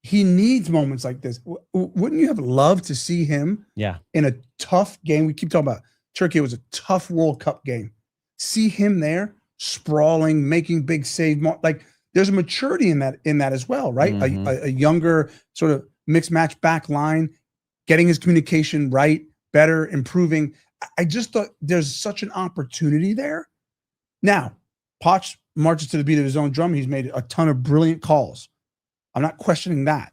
He needs moments like this. Wouldn't you have loved to see him? Yeah. In a tough game. We keep talking about Turkey. It was a tough World Cup game. See him there, sprawling, making big save. Like there's a maturity in that as well, right? A younger sort of mixed match back line, getting his communication right, better, improving. I just thought there's such an opportunity there. Now, Poch marches to the beat of his own drum. He's made a ton of brilliant calls. I'm not questioning that.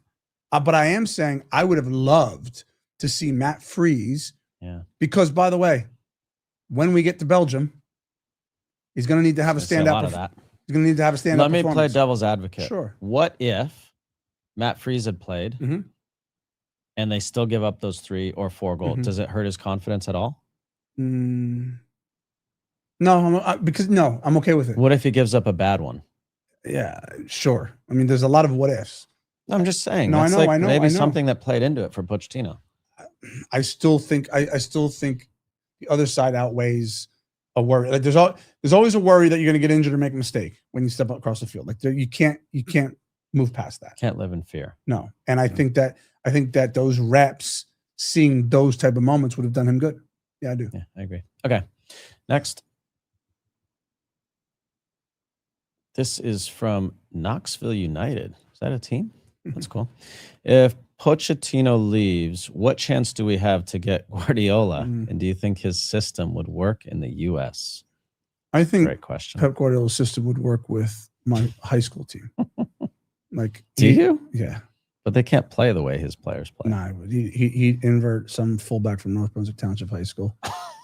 But I am saying I would have loved to see Matt Freeze. Yeah. Because, by the way, when we get to Belgium, he's going to need to have a standout. He's going to need to have a standout. Let me play devil's advocate. Sure. What if Matt Freeze had played and they still give up those 3 or 4 goals? Does it hurt his confidence at all? No, I'm okay with it. What if he gives up a bad one? Yeah, sure. I mean, there's a lot of what ifs. I'm just saying. No, I know. Maybe something that played into it for Pochettino. I still think the other side outweighs a worry. Like there's always a worry that you're going to get injured or make a mistake when you step across the field. Like you can't move past that. Can't live in fear. No, and I think that those reps, seeing those type of moments, would have done him good. Yeah, I do. Yeah, I agree. Okay, next. This is from Knoxville United. Is that a team? That's cool. If Pochettino leaves, what chance do we have to get Guardiola? And do you think his system would work in the U.S.? I think great question. Pep Guardiola's system would work with my high school team. Do you? Yeah. But they can't play the way his players play. Nah, he'd invert some fullback from North Brunswick Township High School,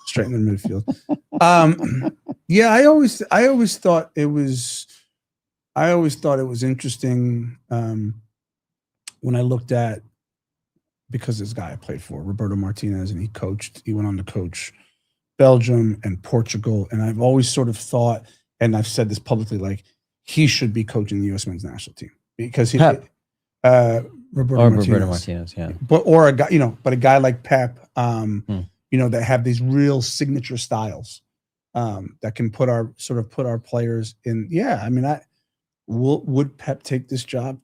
straight in the midfield. Yeah, I always thought it was interesting when I looked at, because this guy I played for, Roberto Martinez, and he went on to coach Belgium and Portugal, and I've always sort of thought, and I've said this publicly, like he should be coaching the U.S. men's national team because Roberto Martinez, yeah. But a guy like Pep, that have these real signature styles that can put our players in. Yeah, I mean, would Pep take this job?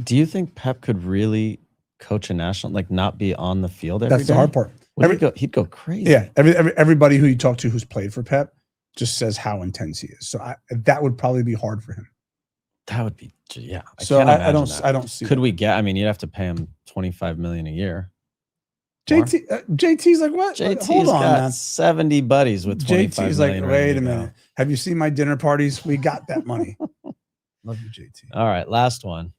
Do you think Pep could really coach a national, like not be on the field every That's day? the hard part. He'd go crazy. Yeah, everybody who you talk to who's played for Pep just says how intense he is. So that would probably be hard for him. That would be, yeah. I don't see. Could we get? I mean, you'd have to pay him $25 million a year. JT's like, what? JT's Hold on, got man. 70 buddies with 25 JT's million like, wait a minute. Have you seen my dinner parties? We got that money. Love you, JT. All right, last one.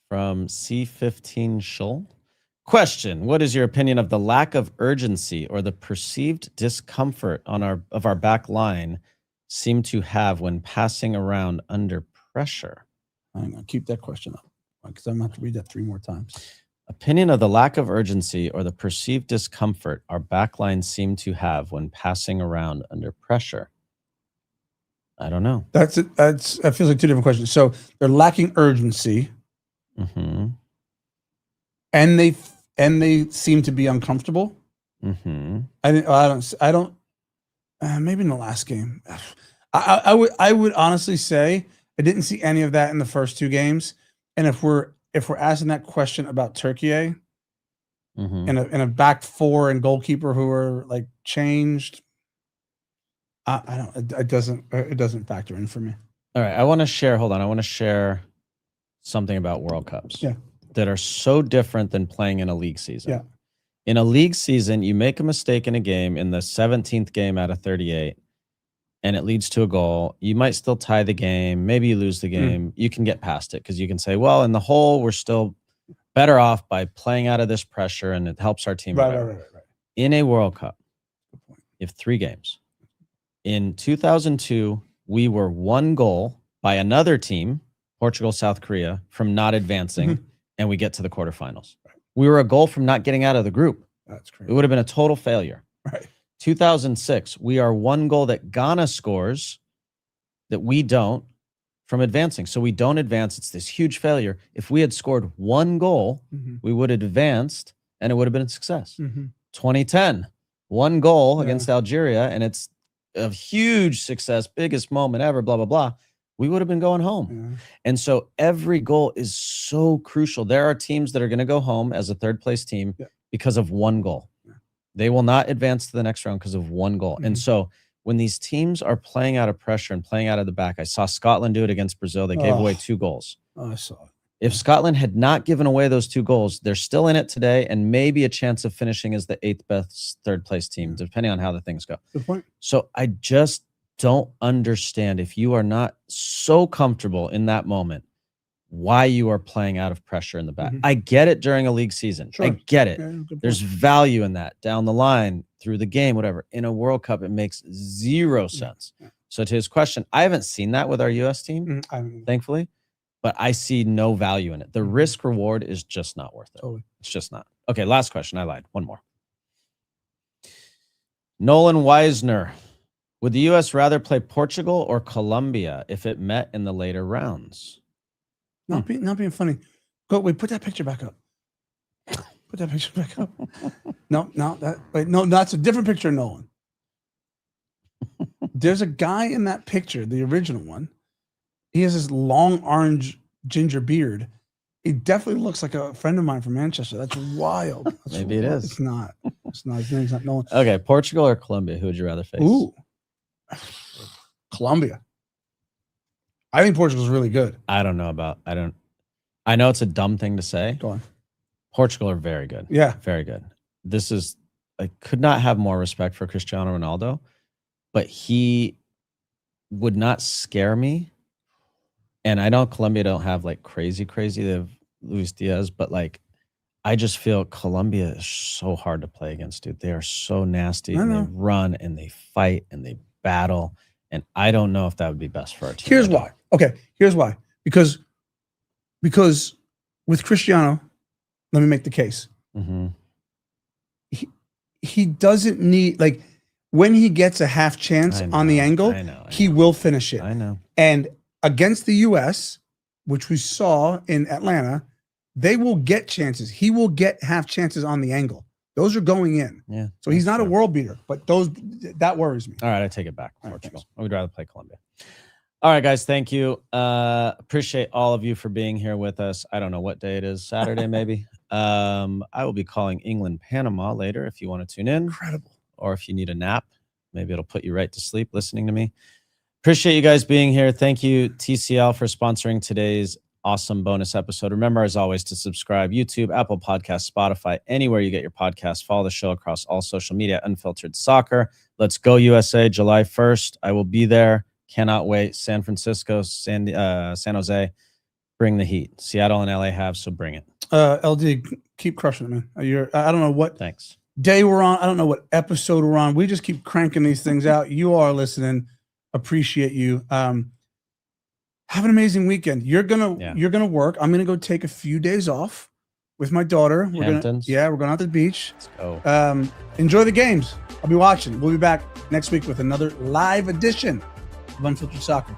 From C15 Shull. Question: what is your opinion of the lack of urgency or the perceived discomfort of our back line seem to have when passing around under pressure? I'm going to keep that question up because I'm going to have to read that 3 more times. Opinion of the lack of urgency or the perceived discomfort our back line seem to have when passing around under pressure. I don't know. That feels like 2 different questions. So they're lacking urgency. And they seem to be uncomfortable. I don't. Maybe in the last game, I would honestly say I didn't see any of that in the first 2 games. And if we're asking that question about Türkiye and a back 4 and goalkeeper who are like changed, I don't. It doesn't factor in for me. All right, I want to share. Hold on, I want to share something about World Cups. Yeah. That are so different than playing in a league season. Yeah. In a league season, you make a mistake in a game in the 17th game out of 38, and it leads to a goal. You might still tie the game. Maybe you lose the game. You can get past it because you can say, well, in the whole, we're still better off by playing out of this pressure, and it helps our team. Right. In a World Cup, you have 3 games. In 2002, we were 1 goal by another team, Portugal, South Korea, from not advancing. And we get to the quarterfinals. Right. We were a goal from not getting out of the group. That's crazy. It would have been a total failure. Right. 2006, we are 1 goal that Ghana scores that we don't from advancing. So we don't advance. It's this huge failure. If we had scored 1 goal, we would have advanced and it would have been a success. 2010, 1 goal against Algeria, and it's a huge success, biggest moment ever, blah, blah, blah. We would have been going home. Yeah. And so every goal is so crucial. There are teams that are going to go home as a 3rd place team because of 1 goal. Yeah. They will not advance to the next round because of 1 goal. And so when these teams are playing out of pressure and playing out of the back, I saw Scotland do it against Brazil. They gave away 2 goals. Oh, I saw it. If Scotland had not given away those 2 goals, they're still in it today and maybe a chance of finishing as the 8th best 3rd place team, depending on how the things go. Good point. So I just don't understand, if you are not so comfortable in that moment, why you are playing out of pressure in the back. Mhm. I get it during a league season. Sure. I get it. Yeah, good point. There's value in that down the line through the game, whatever. In a World Cup, it makes zero sense. Yeah. So to his question, I haven't seen that with our US team, thankfully, but I see no value in it. The risk reward is just not worth it. Totally. It's just not. Okay, last question. I lied. One more. Nolan Weisner. Would the U.S. rather play Portugal or Colombia if it met in the later rounds? Not being funny. Go wait. Put that picture back up. Put that picture back up. No, that's a different picture of Nolan. There's a guy in that picture, the original one. He has this long orange ginger beard. He definitely looks like a friend of mine from Manchester. That's wild. That's Maybe it is. It's not. It's not. His name's not Nolan. Okay, Portugal or Colombia? Who would you rather face? Ooh, Colombia. I think Portugal's really good. I don't know about. I know it's a dumb thing to say. Go on. Portugal are very good. Yeah, very good. This is. I could not have more respect for Cristiano Ronaldo, but he would not scare me. And I know Colombia don't have like crazy. They have Luis Diaz, but like I just feel Colombia is so hard to play against, dude. They are so nasty and they run and they fight and they battle. And I don't know if that would be best for our team. Here's why. Okay, here's why. Because with Cristiano, let me make the case. Mm-hmm. He doesn't need, like, when he gets a half chance on the angle, he will finish it. I know. And against the U.S., which we saw in Atlanta, they will get chances. He will get half chances on the angle. Those are going in. Yeah. So he's not a world beater, but that worries me. All right, I take it back. Portugal. I would rather play Colombia. All right, guys. Thank you. Appreciate all of you for being here with us. I don't know what day it is. Saturday, maybe. I will be calling England, Panama later if you want to tune in. Incredible. Or if you need a nap, maybe it'll put you right to sleep listening to me. Appreciate you guys being here. Thank you, TCL, for sponsoring today's awesome bonus episode. Remember, as always, to subscribe: YouTube, Apple Podcasts, Spotify, anywhere you get your podcasts. Follow the show across all social media, Unfiltered Soccer. Let's go USA, July 1st. I will be there. Cannot wait. San Francisco, San Jose. Bring the heat. Seattle and LA have, so bring it. LD, keep crushing it, man. I don't know what day we're on. I don't know what episode we're on. We just keep cranking these things out. You are listening. Appreciate you. Have an amazing weekend. You're gonna work. I'm gonna go take a few days off with my daughter. We're going out to the beach. Let's go. Enjoy the games. I'll be watching. We'll be back next week with another live edition of Unfiltered Soccer.